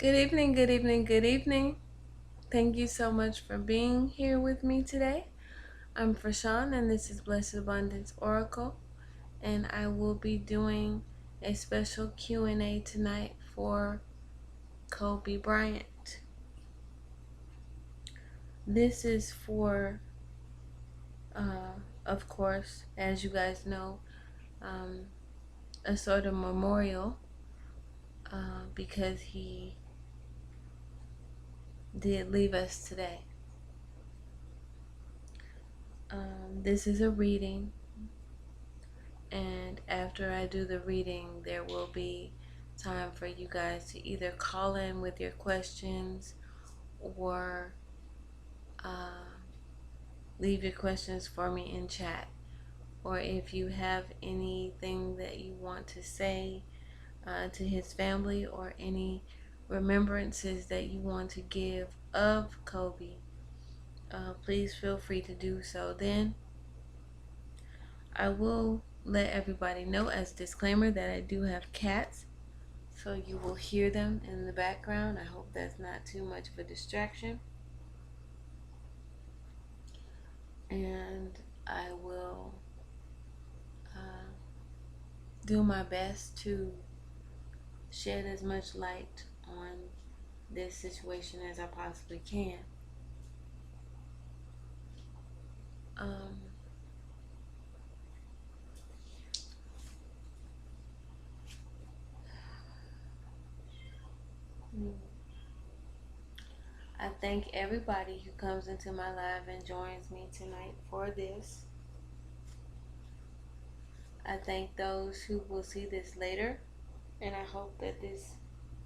Good evening, good evening, good evening. Thank you so much for being here with me today. I'm Frashawn and this is Blessed Abundance Oracle, and I will be doing a special Q&A tonight for Kobe Bryant. This is for, of course, as you guys know, a sort of memorial because he did leave us today. This is a reading, and after I do the reading, there will be time for you guys to either call in with your questions or leave your questions for me in chat. Or if you have anything that you want to say to his family, or any remembrances that you want to give of Kobe, please feel free to do so. Then I will let everybody know as a disclaimer that I do have cats, so you will hear them in the background. I hope that's not too much of a distraction. And I will do my best to shed as much light on this situation as I possibly can. I thank everybody who comes into my live and joins me tonight for this. I thank those who will see this later, and I hope that this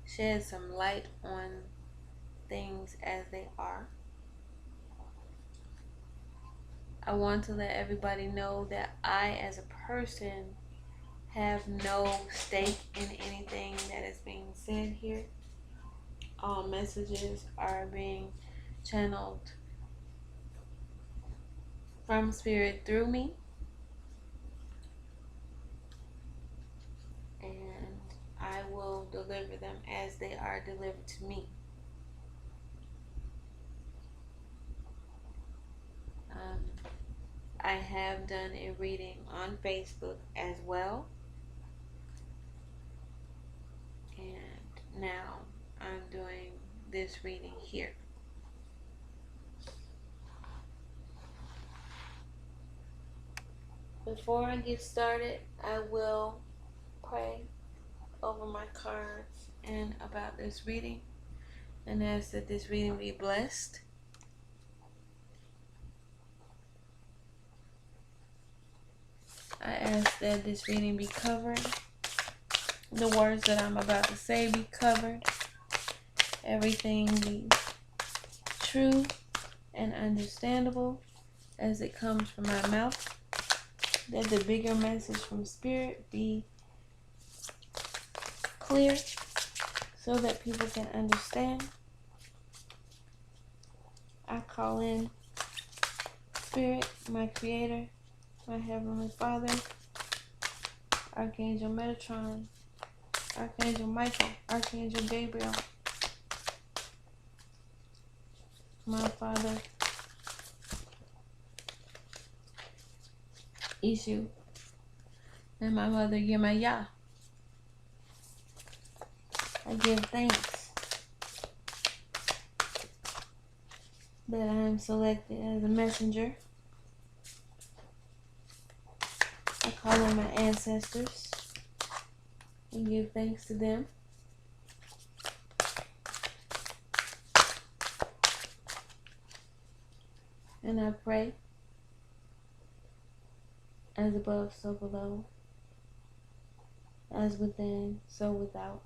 sheds some light on things as they are. I want to let everybody know that I, as a person, have no stake in anything that is being said here. All messages are being channeled from Spirit through me, and I will deliver them as they are delivered to me. I have done a reading on Facebook as well, and now I'm doing this reading here. Before I get started, I will pray over my cards and about this reading, and ask that this reading be blessed. I ask that this reading be covered, the words that I'm about to say be covered, everything be true and understandable as it comes from my mouth, that the bigger message from Spirit be clear so that people can understand. I call in Spirit, my Creator, my Heavenly Father, Archangel Metatron, Archangel Michael, Archangel Gabriel, my Father, Ishu, and my Mother, Yemaya. I give thanks that I am selected as a messenger. I call on my ancestors and give thanks to them. And I pray, as above, so below, as within, so without,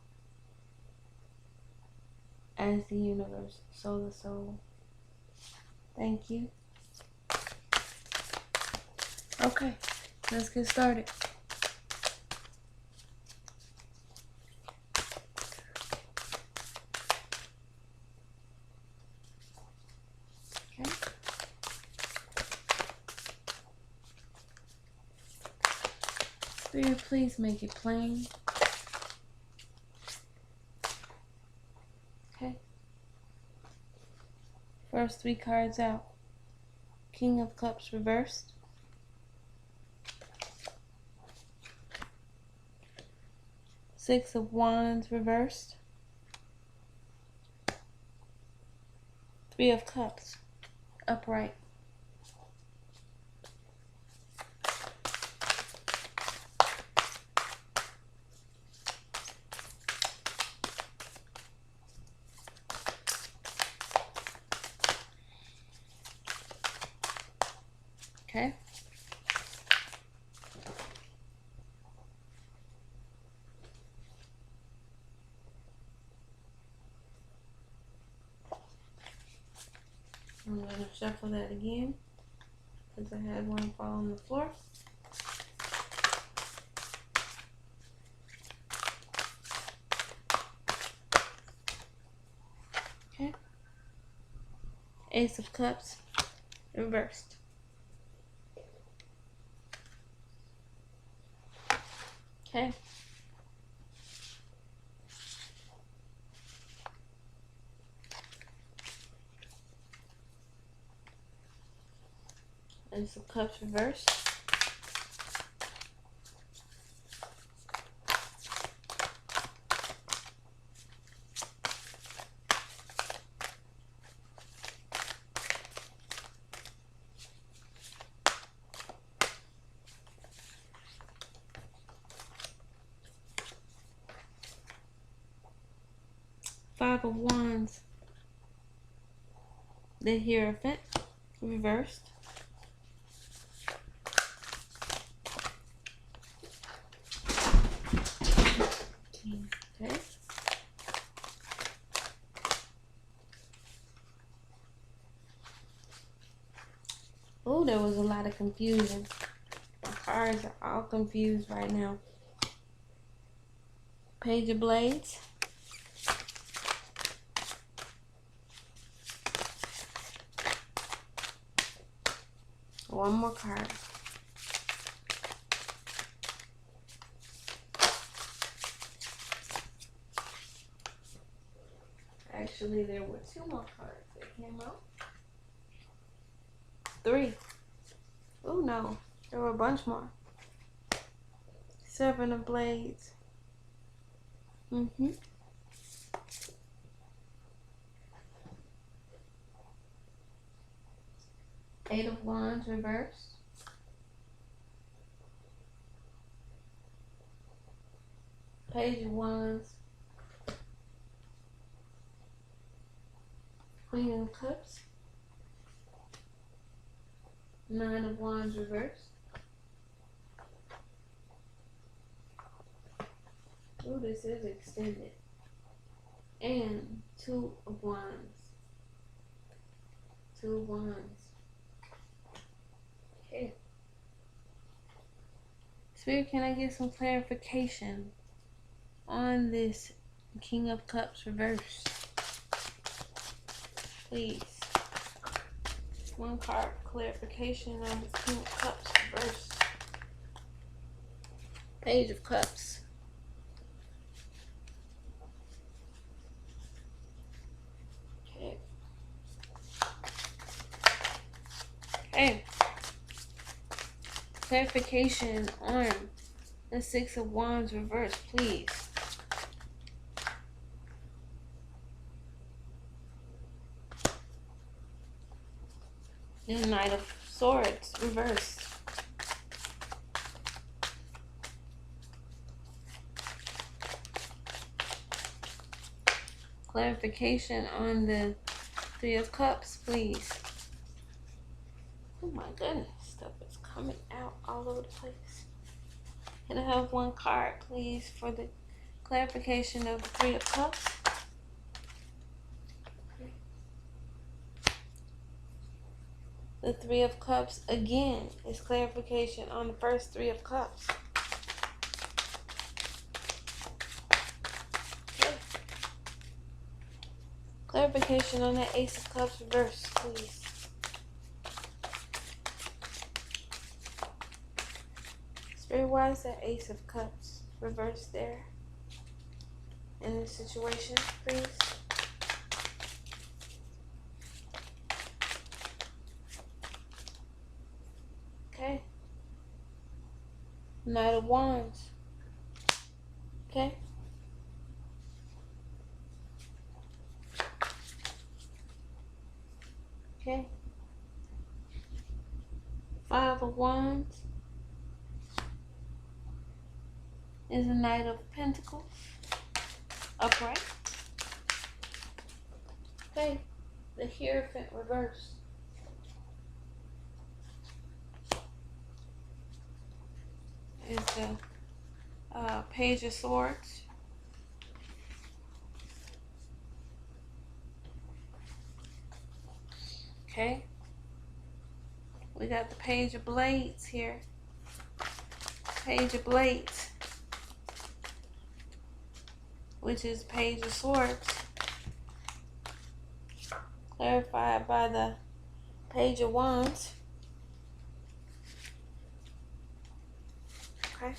as the universe, so the soul. Thank you. Okay, let's get started. Okay. Spirit, please make it plain. First 3 cards out. King of Cups reversed. Six of Wands reversed. 3 of Cups upright. Okay. I'm going to shuffle that again because I had one fall on the floor. Okay. Ace of Cups reversed. Okay. Ace of Cups reversed. Five of Wands, the Hierophant, reversed. Okay. Oh, there was a lot of confusion. My cards are all confused right now. Page of Blades. One more card. Actually, there were 2 more cards that came out. 3. Oh no, there were a bunch more. 7 of Blades. Eight of Wands reversed. Page of Wands. Queen of Cups. 9 of Wands reversed. Oh, this is extended. And 2 of Wands. 2 of Wands. Okay. Spirit, can I get some clarification on this King of Cups reversed? Please. 1 card clarification on the King of Cups reversed. Page of Cups. Okay. Okay. Clarification on the 6 of Wands reversed, please. The Knight of Swords reversed. Clarification on the 3 of Cups, please. Oh my goodness, stuff is coming out all over the place. Can I have 1 card, please, for the clarification of the 3 of Cups? The 3 of Cups, again, is clarification on the first 3 of Cups. Okay. Clarification on that Ace of Cups reverse, please. Spirit, why is that Ace of Cups reversed there in this situation, please? Knight of Wands. Okay? Okay? Five of Wands is a Knight of Pentacles. Upright. Okay? The Hierophant reversed is the Page of Swords. Okay? We got the Page of Blades here. Page of Blades, which is Page of Swords, clarified by the Page of Wands. Okay.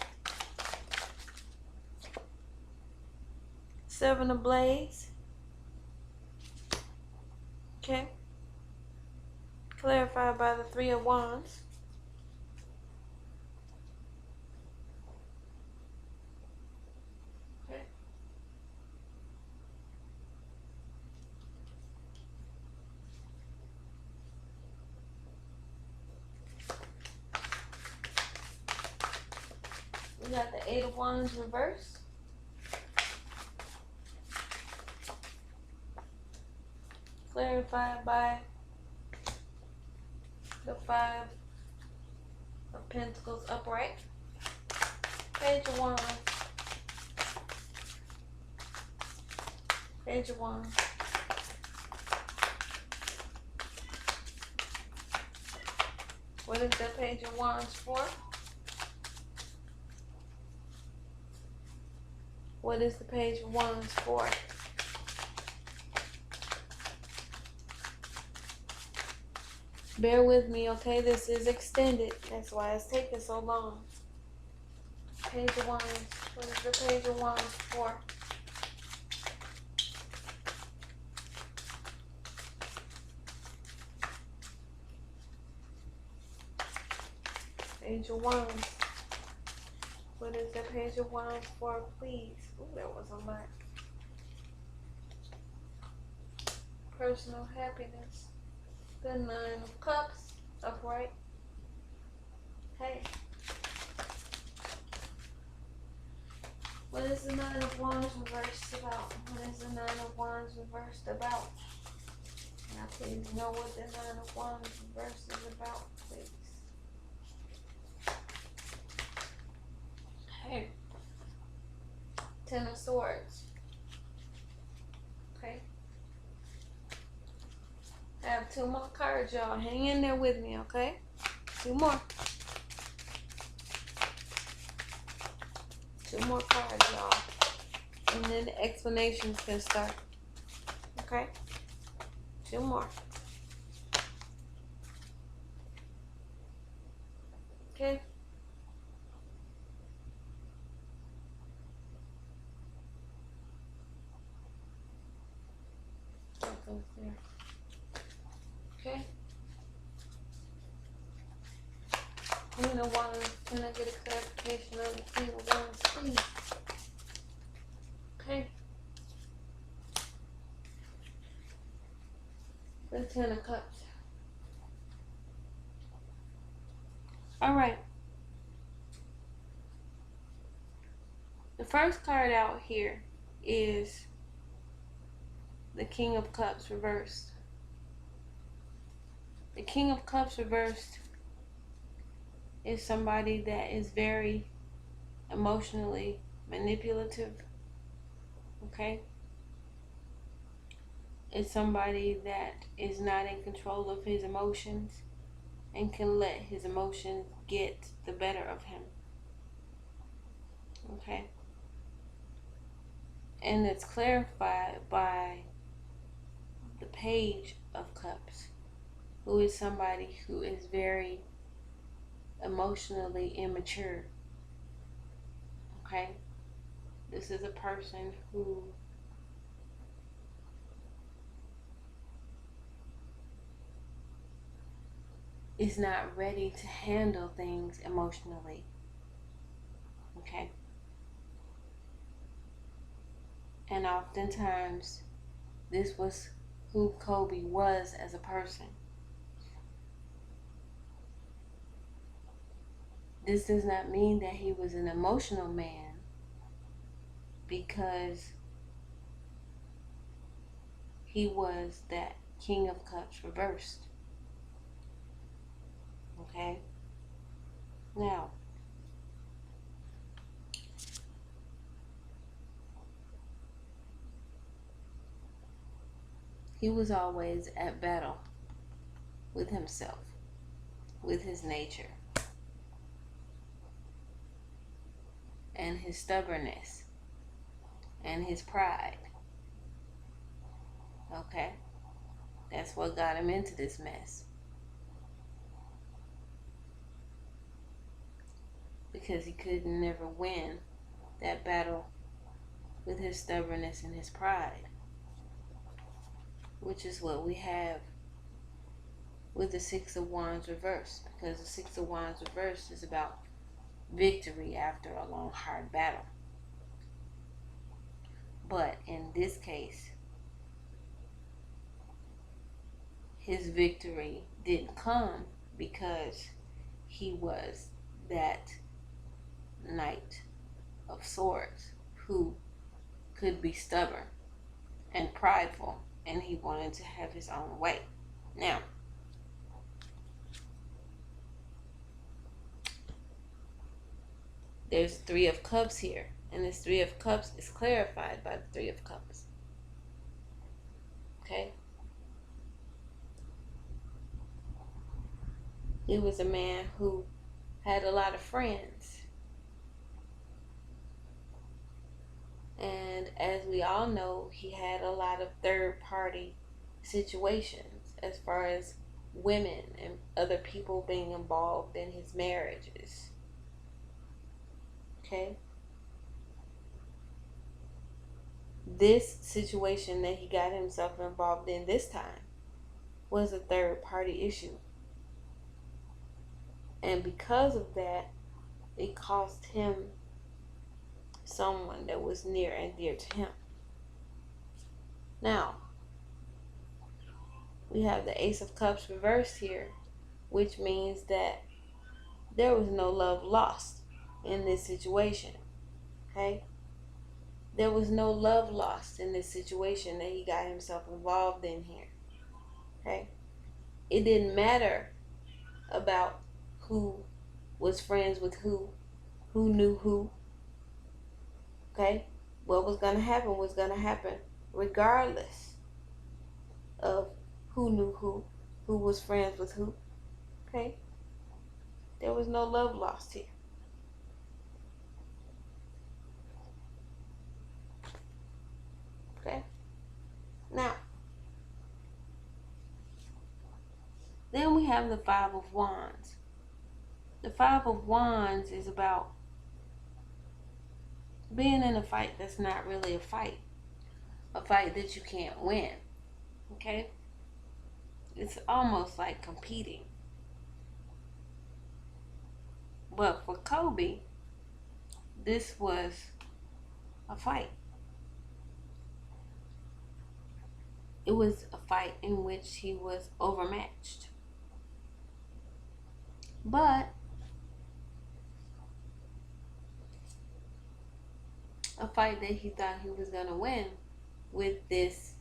Seven of Blades. Okay. Clarified by the Three of Wands. Okay. We got the Eight of Wands reversed. Clarified by the Five of Pentacles upright. Page of Wands. Page of Wands. What is the Page of Wands for? What is the Page of Wands for? Bear with me, okay? This is extended. That's why it's taking so long. Page of Wands. What is the Page of Wands for? Page of Wands. What is the Page of Wands for, please? Ooh, that was a lot. Personal happiness. The Nine of Cups, upright. Hey. What is the Nine of Wands reversed about? What is the Nine of Wands reversed about? Now please know what the Nine of Wands reversed is about, please. Hey. Ten of Swords. Okay. I have two more cards, y'all. Hang in there with me, okay? Two more. Two more cards, y'all. And then the explanations can start. Okay? Two more. Okay? That goes there. Okay? Queen of Wands. Can I get a clarification on the Queen of Wands, please? Okay? The Ten of Cups. Alright. The first card out here is the King of Cups reversed. The King of Cups reversed is somebody that is very emotionally manipulative. Okay? It's somebody that is not in control of his emotions and can let his emotions get the better of him. Okay? And it's clarified by the Page of Cups, who is somebody who is very emotionally immature. Okay? This is a person who is not ready to handle things emotionally. And oftentimes, this was who Kobe was as a person. This does not mean that he was an emotional man, because he was that King of Cups reversed. Okay? Now, he was always at battle with himself, with his nature, and his stubbornness, and his pride. Okay? That's what got him into this mess. Because he could never win that battle with his stubbornness and his pride, which is what we have with the Six of Wands reversed. Because the Six of Wands reversed is about victory after a long, hard battle. But in this case, his victory didn't come because he was that Knight of Swords who could be stubborn and prideful, and he wanted to have his own way. Now, there's Three of Cups here, and this Three of Cups is clarified by the Three of Cups. Okay? He was a man who had a lot of friends. And as we all know, he had a lot of third-party situations as far as women and other people being involved in his marriages. Okay? This situation that he got himself involved in this time was a third-party issue. And because of that, it cost him someone that was near and dear to him. Now, we have the Ace of Cups reversed here, which means that there was no love lost in this situation. Okay? There was no love lost in this situation that he got himself involved in here. Okay? It didn't matter about who was friends with who knew who. Okay? What was going to happen was going to happen regardless of who knew who was friends with who. Okay? There was no love lost here. Okay? Now, then we have the Five of Wands. The Five of Wands is about being in a fight that's not really a fight that you can't win. Okay? It's almost like competing. But for Kobe, this was a fight. It was a fight in which he was overmatched. But a fight that he thought he was going to win with this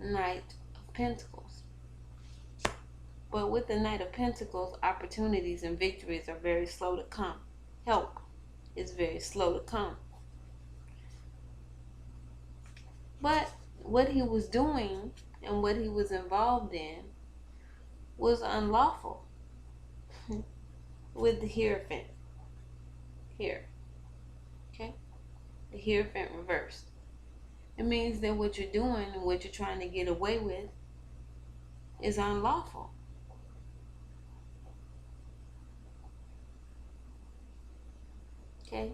Knight of Pentacles. But with the Knight of Pentacles, opportunities and victories are very slow to come. Help is very slow to come. But what he was doing and what he was involved in was unlawful. With the Hierophant here. Okay? The Hierophant reversed. It means that what you're doing and what you're trying to get away with is unlawful. Okay?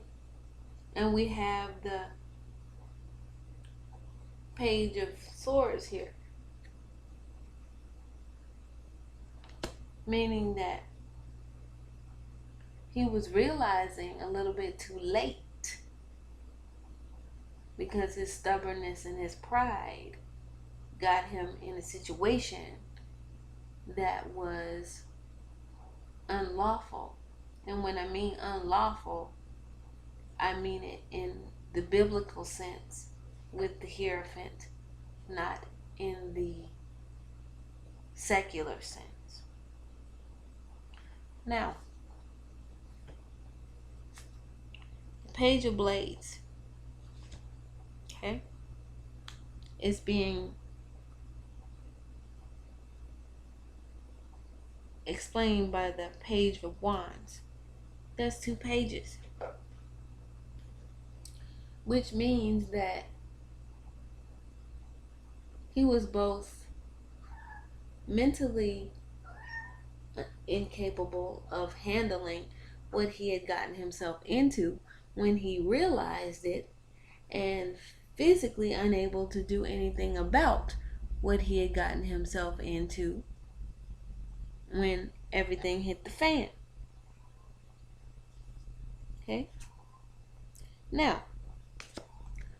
And we have the Page of Swords here. Meaning that he was realizing a little bit too late because his stubbornness and his pride got him in a situation that was unlawful. And when I mean unlawful, I mean it in the biblical sense with the hierophant, not in the secular sense. Now, the Page of Blades, okay, is being explained by the Page of Wands. That's 2 pages, which means that he was both mentally incapable of handling what he had gotten himself into when he realized it, and physically unable to do anything about what he had gotten himself into when everything hit the fan. Okay? Now,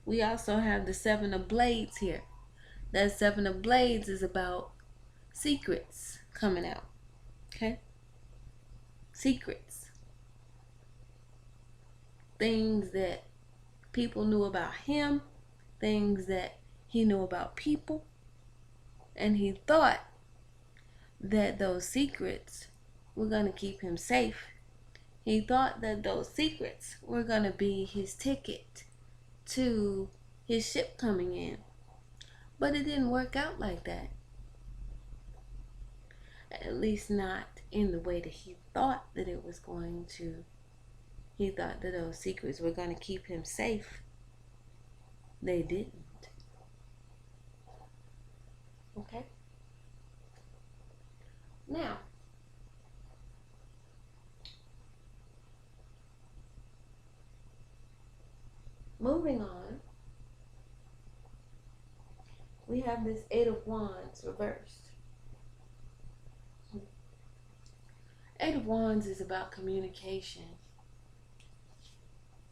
we also have the 7 of Blades here. That 7 of Blades is about secrets coming out. Okay? Secrets. Things that people knew about him, things that he knew about people, and he thought that those secrets were going to keep him safe. He thought that those secrets were going to be his ticket to his ship coming in. But it didn't work out like that. At least not in the way that he thought that it was going to. He thought that those secrets were going to keep him safe. They didn't. Okay? Now, moving on, we have this 8 of Wands reversed. 8 of Wands is about communication.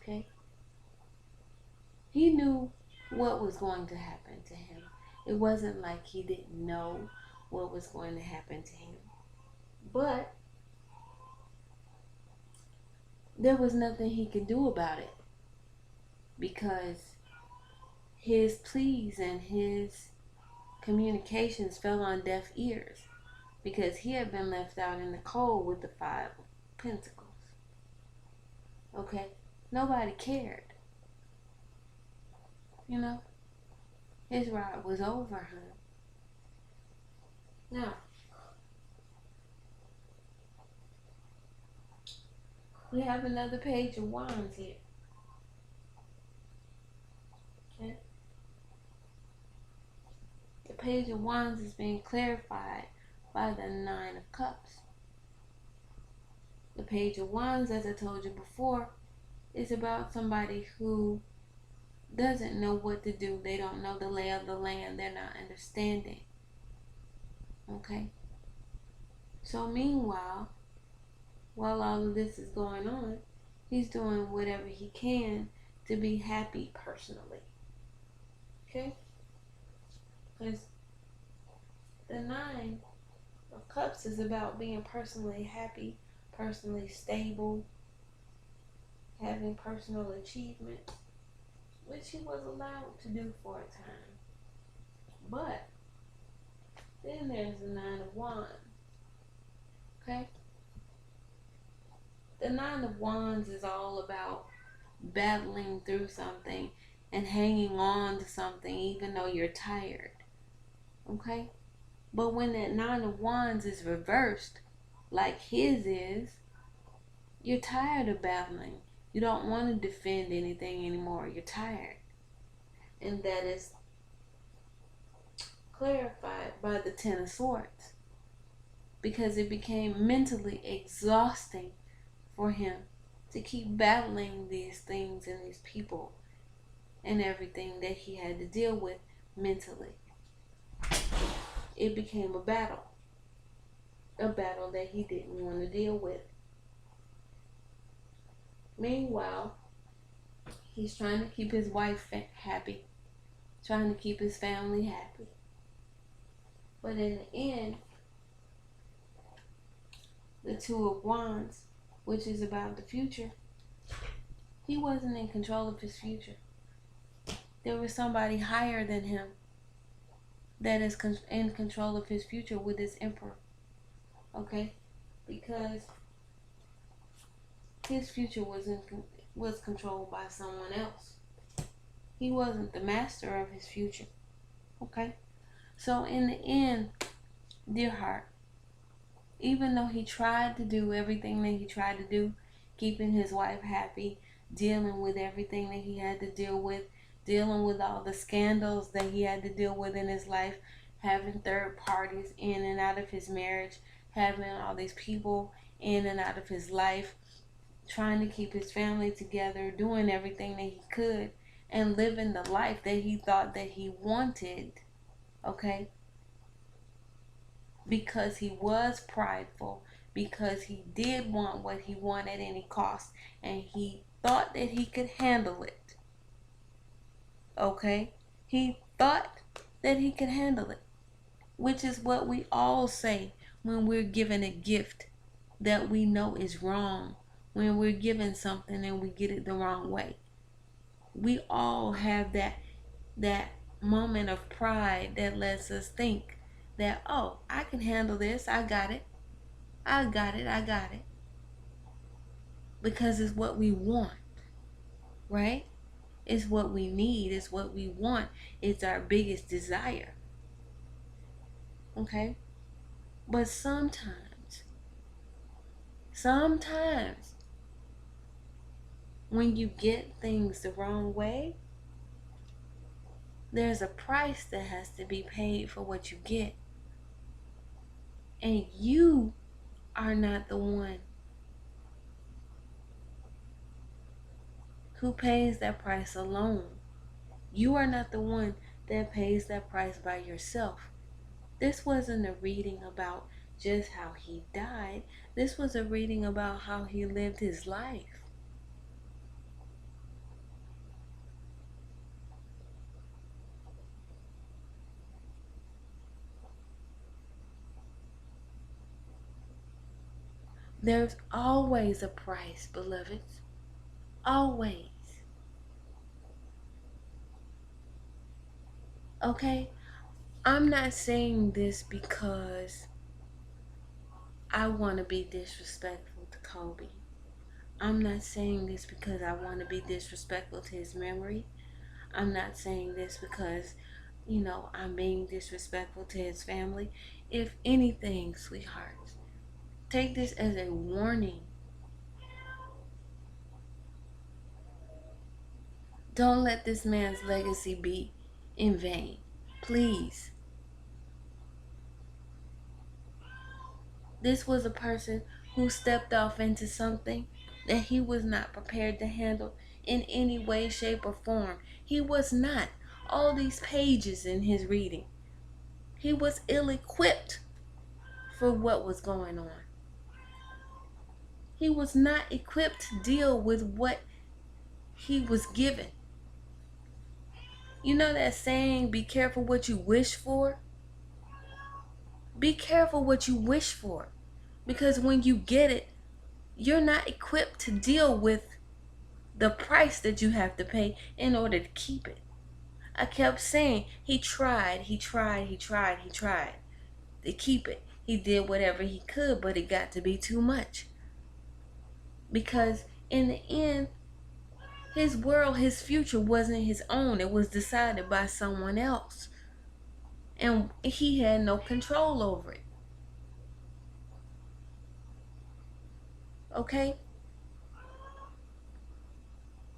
Okay? He knew what was going to happen to him. It wasn't like he didn't know what was going to happen to him. But there was nothing he could do about it, because his pleas and his communications fell on deaf ears, because he had been left out in the cold with the 5 of Pentacles. Okay? Nobody cared. You know? His ride was over, huh? Now, we have another Page of Wands here. Okay? The Page of Wands is being clarified by the 9 of Cups. The Page of Wands, as I told you before, is about somebody who doesn't know what to do. They don't know the lay of the land. They're not understanding. Okay? So meanwhile, while all of this is going on, he's doing whatever he can to be happy personally. Okay? Because the 9 of Cups is about being personally happy, personally stable, having personal achievements, which he was allowed to do for a time. But then there's the 9 of Wands. Okay? The 9 of Wands is all about battling through something and hanging on to something even though you're tired. Okay? But when that 9 of Wands is reversed, like his is, you're tired of battling. You don't want to defend anything anymore. You're tired. And that is clarified by the 10 of Swords, because it became mentally exhausting for him to keep battling these things and these people and everything that he had to deal with mentally. It became a battle that he didn't want to deal with. Meanwhile, He's trying to keep his wife happy, trying to keep his family happy. But in the end, the Two of Wands, which is about the future, he wasn't in control of his future. There was somebody higher than him that is in control of his future with his Emperor. Okay? Because his future was controlled by someone else. He wasn't the master of his future. Okay? So in the end, dear heart, even though he tried to do everything that he tried to do, keeping his wife happy, dealing with everything that he had to deal with, dealing with all the scandals that he had to deal with in his life, having third parties in and out of his marriage, having all these people in and out of his life, trying to keep his family together, doing everything that he could, and living the life that he thought that he wanted, okay? Because he was prideful, because he did want what he wanted at any cost, and he thought that he could handle it. Okay? He thought that he could handle it, which is what we all say when we're given a gift that we know is wrong, when we're given something and we get it the wrong way. We all have that moment of pride that lets us think that, oh, I can handle this, I got it. I got it. Because it's what we want, right? It's what we need, it's what we want. It's our biggest desire. Okay? But sometimes, when you get things the wrong way, there's a price that has to be paid for what you get. And you are not the one who pays that price alone. You are not the one that pays that price by yourself. This wasn't a reading about just how he died. This was a reading about how he lived his life. There's always a price, beloveds. Always. Okay? I'm not saying this because I want to be disrespectful to Kobe. I'm not saying this because I want to be disrespectful to his memory. I'm not saying this because, I'm being disrespectful to his family. If anything, sweethearts, take this as a warning. Don't let this man's legacy be in vain. Please. This was a person who stepped off into something that he was not prepared to handle in any way, shape, or form. He was not. All these pages in his reading, he was ill-equipped for what was going on. He was not equipped to deal with what he was given. You know that saying, be careful what you wish for? Be careful what you wish for. Because when you get it, you're not equipped to deal with the price that you have to pay in order to keep it. I kept saying, he tried to keep it. He did whatever he could, but it got to be too much. Because in the end, his world, his future wasn't his own. It was decided by someone else. And he had no control over it. Okay?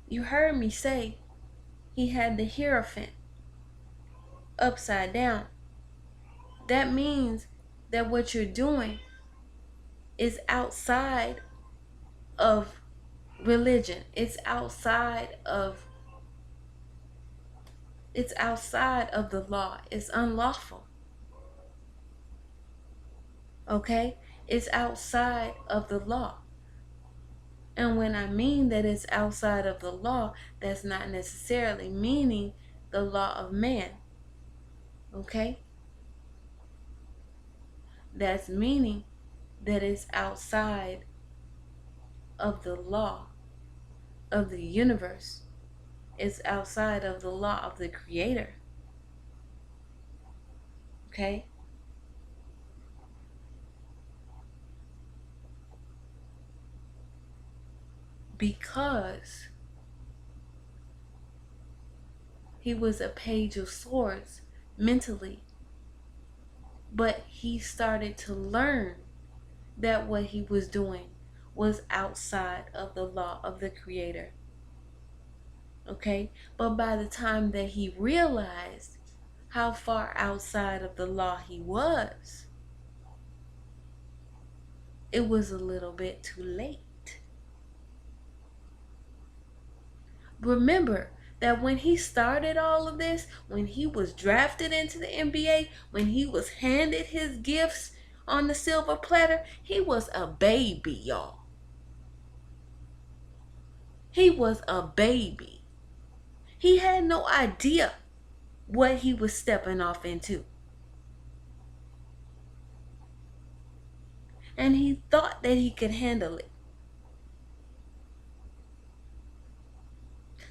You heard me say he had the Hierophant upside down. That means that what you're doing is outside of religion. It's outside of the law. It's unlawful. Okay? It's outside of the law. And when I mean that it's outside of the law, that's not necessarily meaning the law of man. Okay? That's meaning that it's outside of the law of the universe. It's outside of the law of the Creator. Okay? Because he was a page of swords mentally, but he started to learn that what he was doing was outside of the law of the Creator. Okay? But by the time that he realized how far outside of the law he was, it was a little bit too late. Remember that when he started all of this, when he was drafted into the NBA, when he was handed his gifts on the silver platter, he was a baby, y'all. He was a baby. He had no idea what he was stepping off into. And he thought that he could handle it.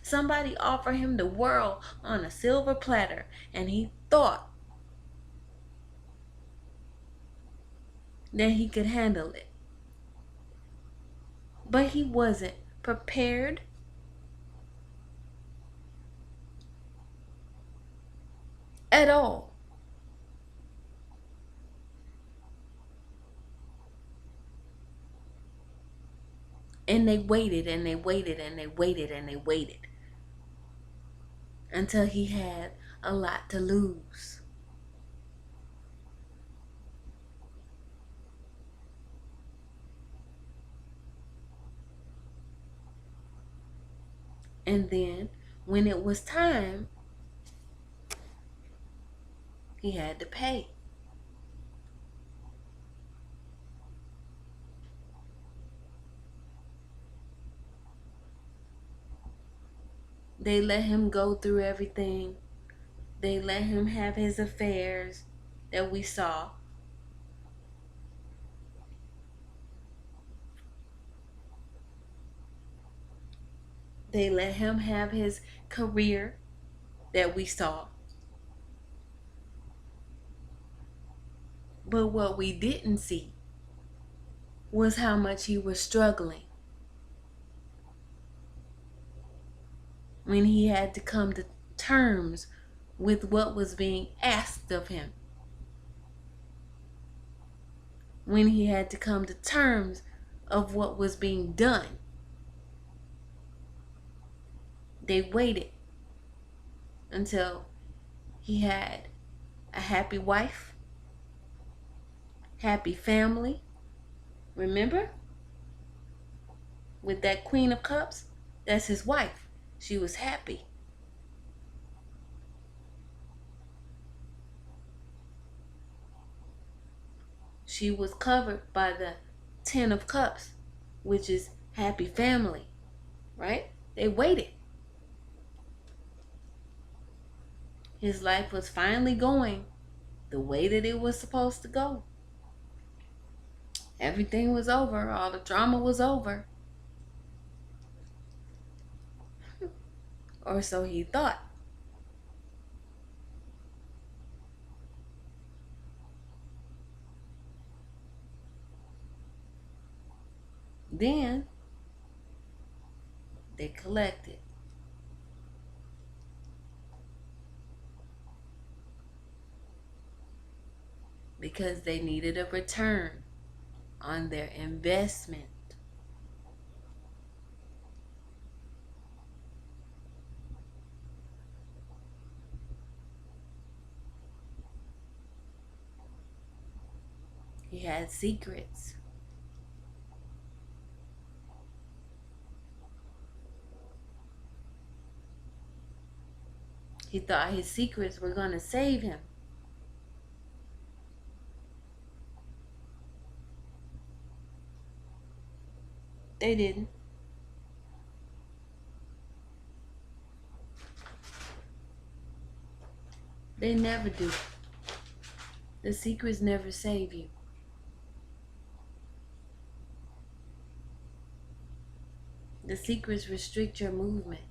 Somebody offered him the world on a silver platter, and he thought that he could handle it. But he wasn't prepared at all. And they waited and they waited and they waited and they waited until he had a lot to lose. And then when it was time, he had to pay. They let him go through everything. They let him have his affairs that we saw. They let him have his career that we saw. But what we didn't see was how much he was struggling when he had to come to terms with what was being asked of him. When he had to come to terms of what was being done. They waited until he had a happy wife, happy family. Remember? With that Queen of Cups, that's his wife. She was happy. She was covered by the Ten of Cups, which is happy family, right? They waited. His life was finally going the way that it was supposed to go. Everything was over. All the drama was over. Or so he thought. Then they collected. Because they needed a return on their investment. He had secrets. He thought his secrets were going to save him. They didn't. They never do. The secrets never save you. The secrets restrict your movement.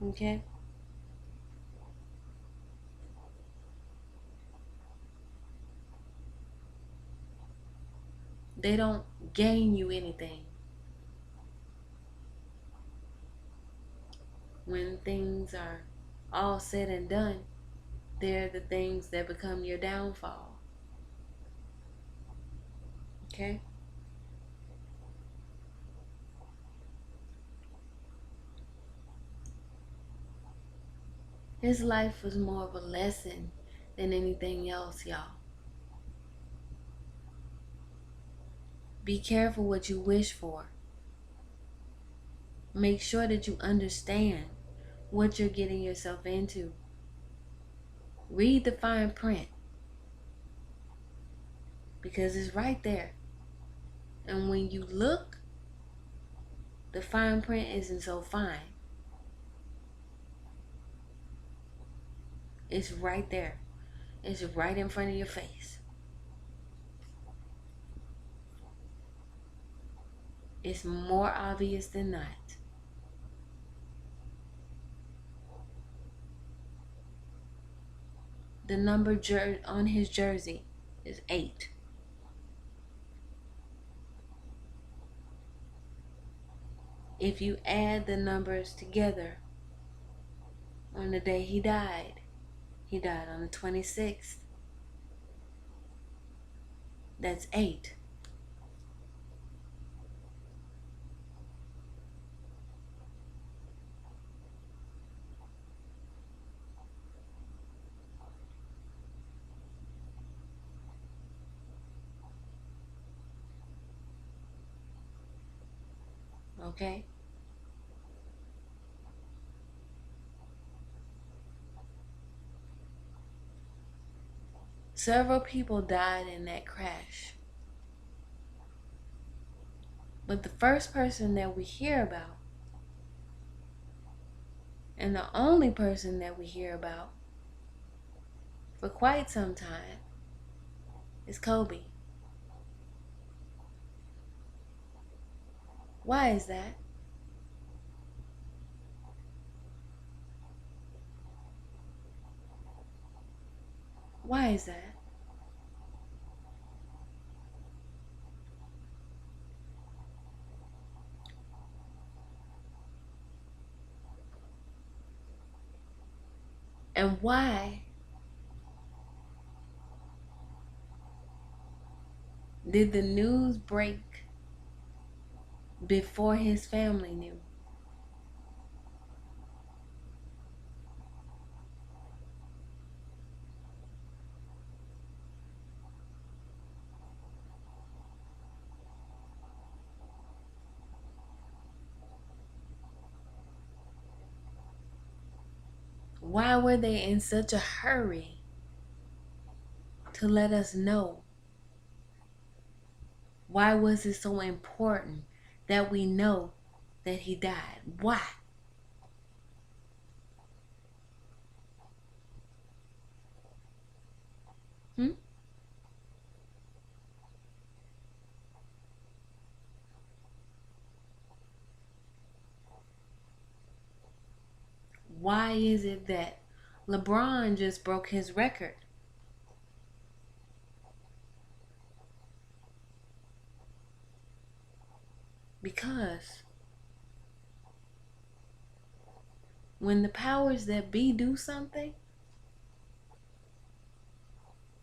Okay? They don't gain you anything. When things are all said and done, they're the things that become your downfall. Okay? His life was more of a lesson than anything else, y'all. Be careful what you wish for. Make sure that you understand what you're getting yourself into. Read the fine print, because it's right there. And when you look, the fine print isn't so fine. It's right there. It's right in front of your face. It's more obvious than not. The number on his jersey is 8. If you add the numbers together on the day he died on the 26th. That's 8. Okay? Several people died in that crash. But the first person that we hear about, and the only person that we hear about for quite some time, is Kobe. Why is that? Why is that? And why did the news break before his family knew? Why were they in such a hurry to let us know? Why was it so important that we know that he died? Why? Hmm? Why is it that LeBron just broke his record? Because when the powers that be do something,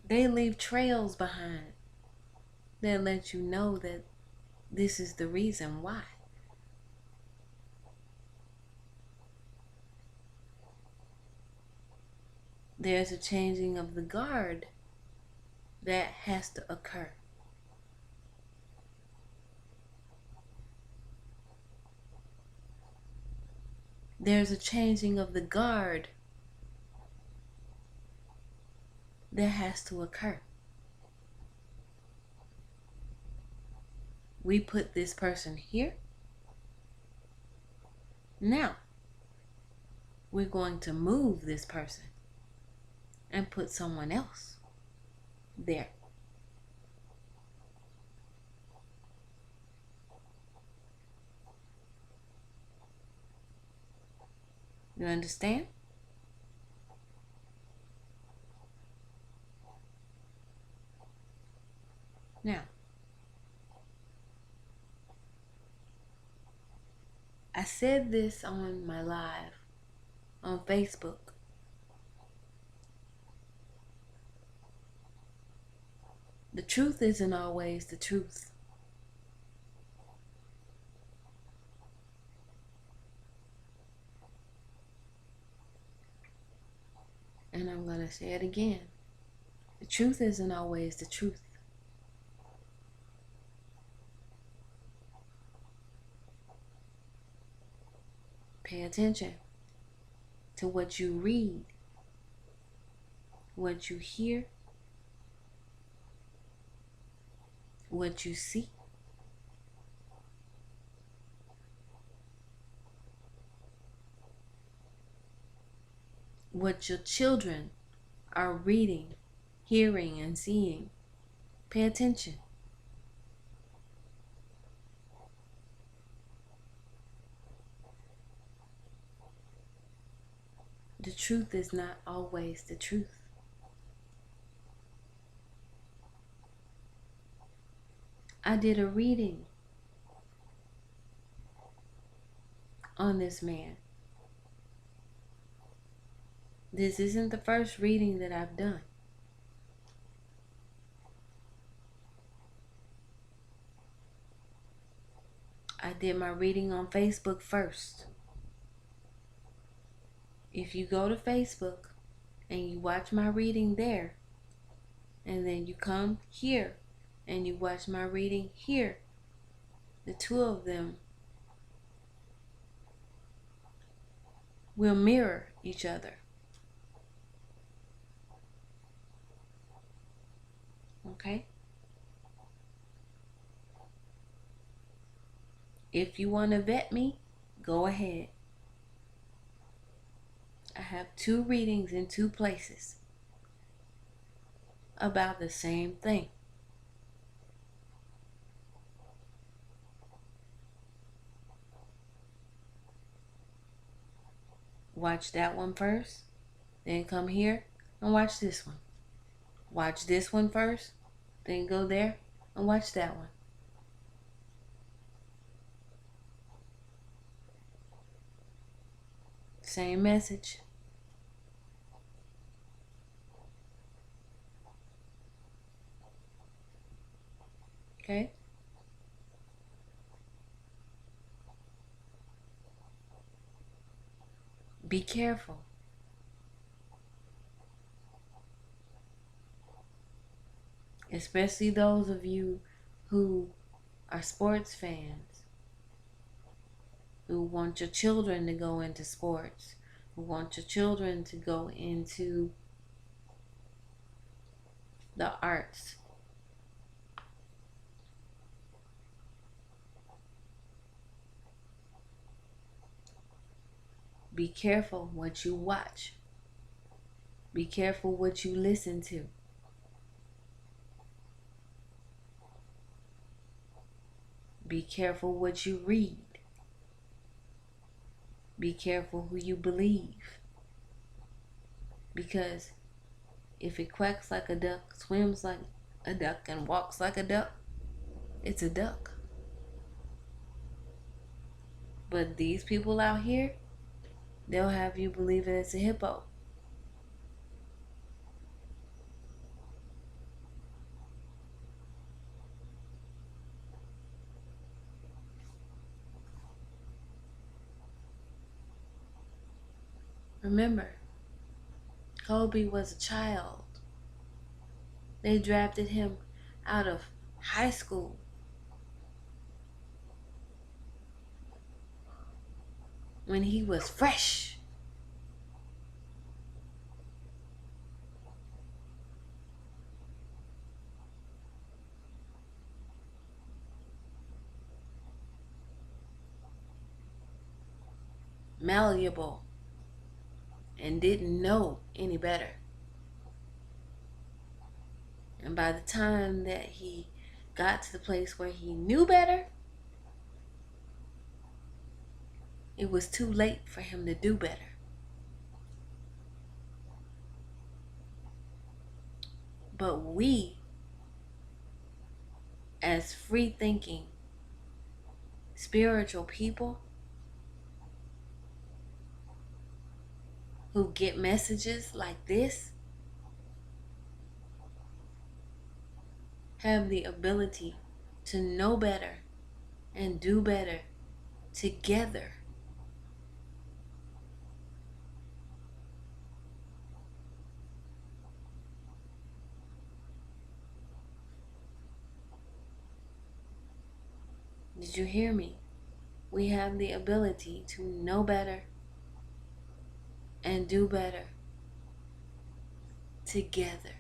they leave trails behind that let you know that this is the reason why. There's a changing of the guard that has to occur. There's a changing of the guard that has to occur. We put this person here, Now, we're going to move this person and put someone else there. You understand? Now, I said this on my live on Facebook. The truth isn't always the truth. And I'm going to say it again. The truth isn't always the truth. Pay attention to what you read, what you hear, what you see. What your children are reading, hearing, and seeing. Pay attention. The truth is not always the truth. I did a reading on this man. This isn't the first reading that I've done. I did my reading on Facebook first. If you go to Facebook and you watch my reading there, and then you come here and you watch my reading here, the two of them will mirror each other. Okay? If you want to vet me, go ahead. I have 2 readings in 2 places about the same thing. Watch that one first, then come here and watch this one. Watch this one first, then go there and watch that one. Same message. Okay? Be careful. Especially those of you who are sports fans, who want your children to go into sports, who want your children to go into the arts. Be careful what you watch. Be careful what you listen to. Be careful what you read. Be careful who you believe. Because if it quacks like a duck, swims like a duck, and walks like a duck, it's a duck. But these people out here, they'll have you believing it's a hippo. Remember, Kobe was a child. They drafted him out of high school. When he was fresh. malleable and didn't know any better. And by the time that he got to the place where he knew better, it was too late for him to do better. But we, as free-thinking, spiritual people who get messages like this, have the ability to know better and do better together. Did you hear me? We have the ability to know better and do better together.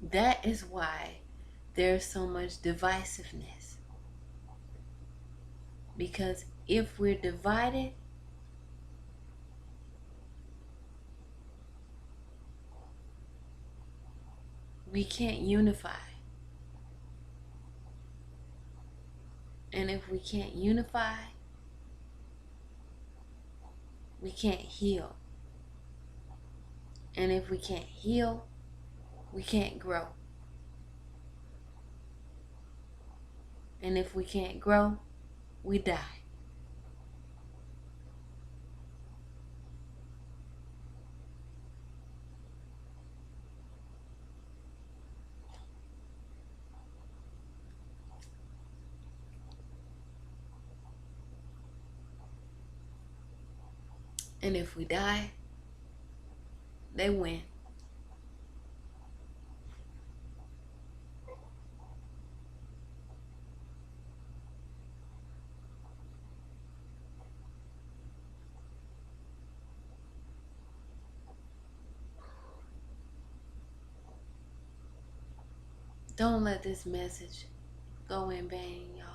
That is why there's so much divisiveness. Because if we're divided, we can't unify. And if we can't unify, we can't heal. And if we can't heal, we can't grow. And if we can't grow, we die. And if we die, they win. Don't let this message go in vain, y'all.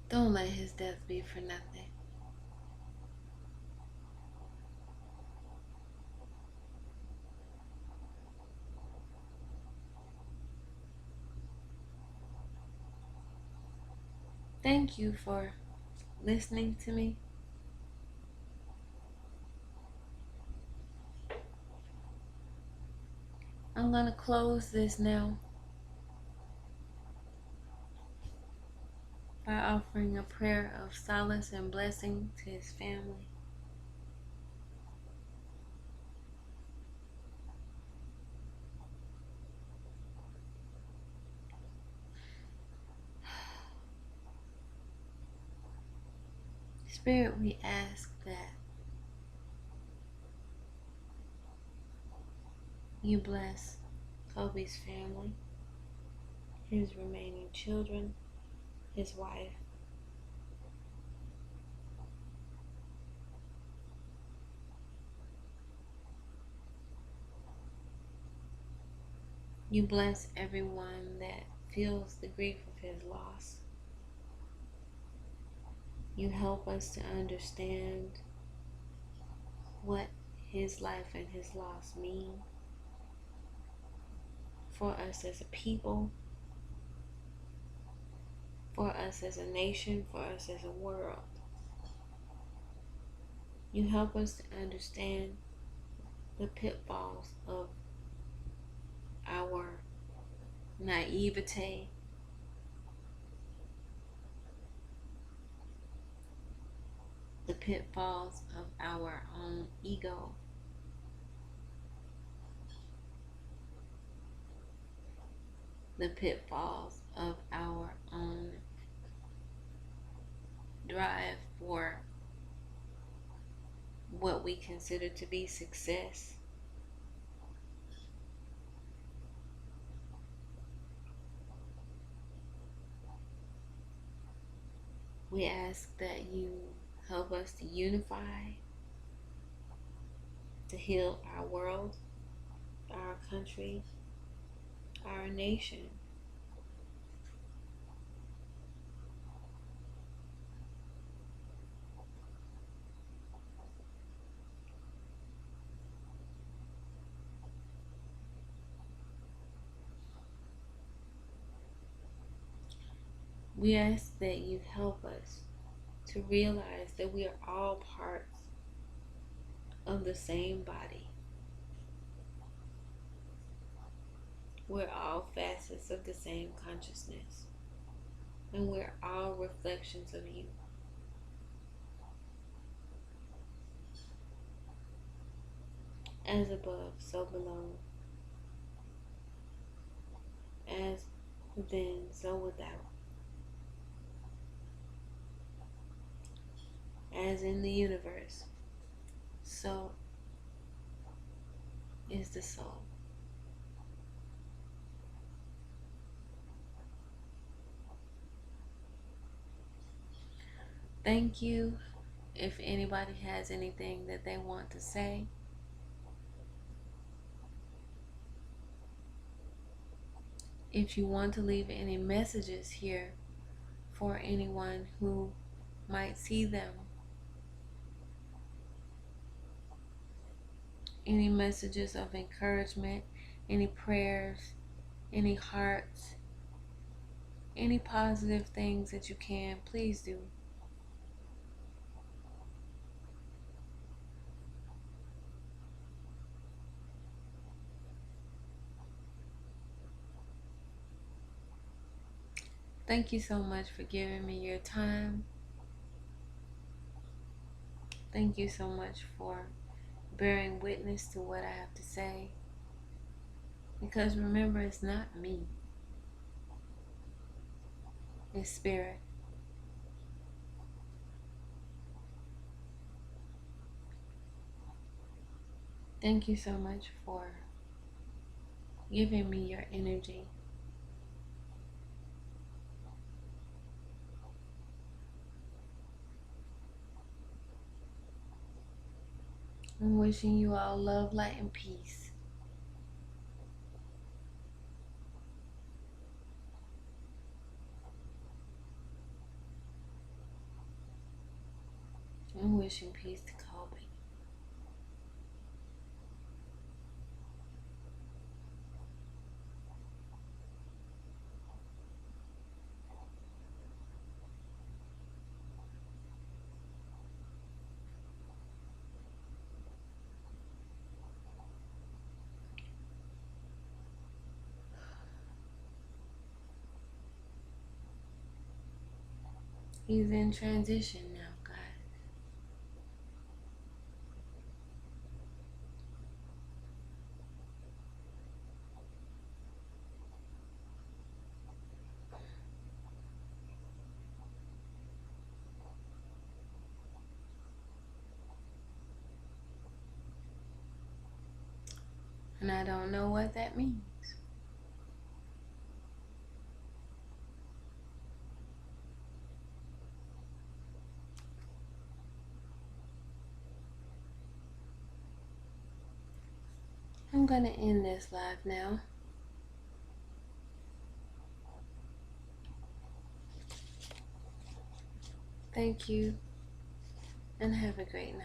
Don't let his death be for nothing. Thank you for listening to me. I'm going to close this now by offering a prayer of solace and blessing to his family. Spirit, we ask that you bless Kobe's family, his remaining children, his wife. You bless everyone that feels the grief of his loss. You help us to understand what his life and his loss mean for us as a people, for us as a nation, for us as a world. You help us to understand the pitfalls of our naivete, the pitfalls of our own ego, the pitfalls of our own drive for what we consider to be success. We ask that you help us to unify, to heal our world, our country, our nation. We ask that you help us to realize that we are all parts of the same body. We're all facets of the same consciousness, and we're all reflections of you. As above, so below. As within, so without. As in the universe, so is the soul. Thank you. If anybody has anything that they want to say, if you want to leave any messages here for anyone who might see them, any messages of encouragement, any prayers, any hearts, any positive things that you can, please do. Thank you so much for giving me your time. Thank you so much for bearing witness to what I have to say. Because remember, it's not me, it's spirit. Thank you so much for giving me your energy. I'm wishing you all love, light, and peace. I'm wishing peace to Kobe. He's in transition now, guys. And I don't know what that means. I'm going to end this live now. Thank you, and have a great night.